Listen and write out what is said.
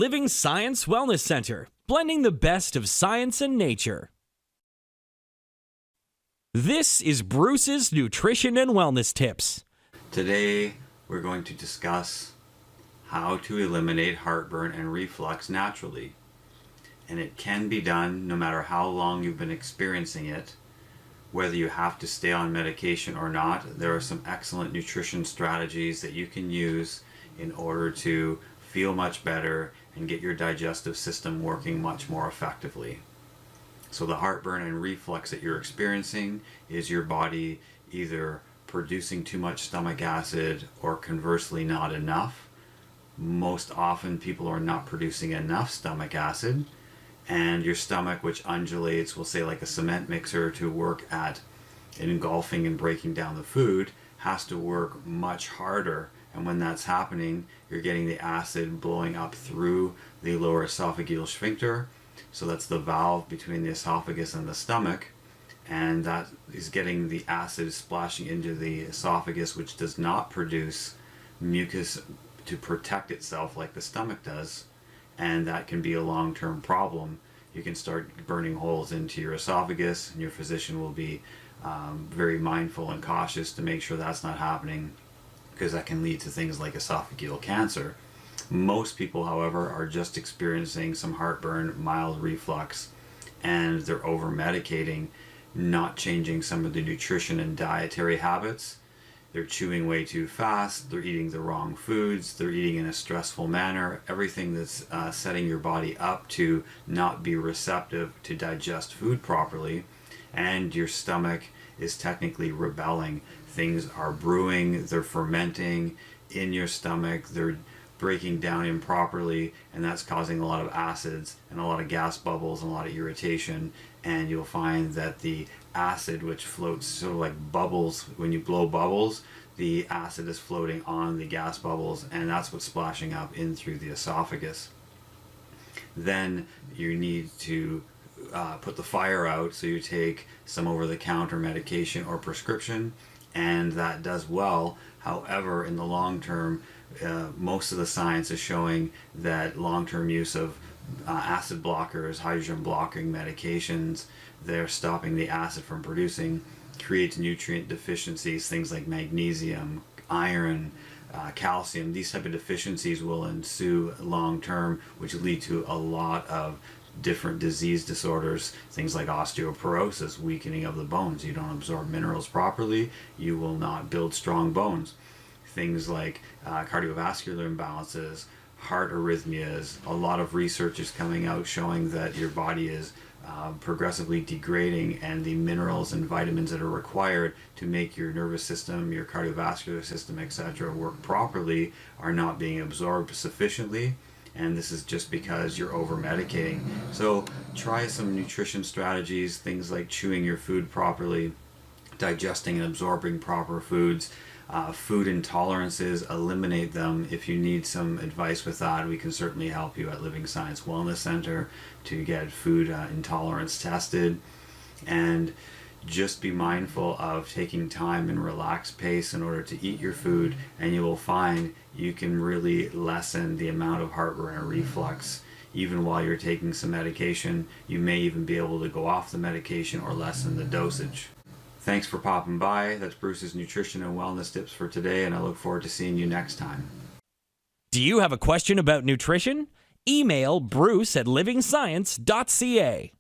Living Science Wellness Center, blending the best of science and nature. This is Bruce's Nutrition and Wellness Tips. Today, we're going to discuss how to eliminate heartburn and reflux naturally. And it can be done no matter how long you've been experiencing it. Whether you have to stay on medication or not, there are some excellent nutrition strategies that you can use in order to feel much better and get your digestive system working much more effectively. So the heartburn and reflux that you're experiencing is your body either producing too much stomach acid or conversely not enough. Most often people are not producing enough stomach acid, and your stomach, which undulates, we'll say like a cement mixer, to work at engulfing and breaking down the food, has to work much harder. And when that's happening, you're getting the acid blowing up through the lower esophageal sphincter. So that's the valve between the esophagus and the stomach. And that is getting the acid splashing into the esophagus, which does not produce mucus to protect itself like the stomach does. And that can be a long-term problem. You can start burning holes into your esophagus, and your physician will be very mindful and cautious to make sure that's not happening, because that can lead to things like esophageal cancer. Most people, however, are just experiencing some heartburn, mild reflux, and they're over-medicating, not changing some of the nutrition and dietary habits. They're chewing way too fast, they're eating the wrong foods, they're eating in a stressful manner, everything that's setting your body up to not be receptive to digest food properly, and your stomach is technically rebelling. Things are brewing, they're fermenting in your stomach, they're breaking down improperly, and that's causing a lot of acids and a lot of gas bubbles and a lot of irritation. And you'll find that the acid, which floats sort of like bubbles, when you blow bubbles, the acid is floating on the gas bubbles, and that's what's splashing up in through the esophagus. Then you need to put the fire out, so you take some over-the-counter medication or prescription, and that does well. However, in the long term, most of the science is showing that long-term use of acid blockers, hydrogen blocking medications, they're stopping the acid from producing, creates nutrient deficiencies, things like magnesium, iron, calcium. These type of deficiencies will ensue long-term, which lead to a lot of different disease disorders, things like osteoporosis, weakening of the bones. You don't absorb minerals properly, you will not build strong bones. Things like cardiovascular imbalances, heart arrhythmias. A lot of research is coming out showing that your body is progressively degrading, and the minerals and vitamins that are required to make your nervous system, your cardiovascular system, etc. work properly are not being absorbed sufficiently. And this is just because you're over-medicating. So try some nutrition strategies, things like chewing your food properly, digesting and absorbing proper foods. Food intolerances, eliminate them. If you need some advice with that, we can certainly help you at Living Science Wellness Center to get food intolerance tested. And just be mindful of taking time and relaxed pace in order to eat your food, and you will find you can really lessen the amount of heartburn or reflux. Even while you're taking some medication, you may even be able to go off the medication or lessen the dosage. Thanks for popping by. That's Bruce's Nutrition and Wellness Tips for today, and I look forward to seeing you next time. Do you have a question about nutrition? Email bruce@livingscience.ca.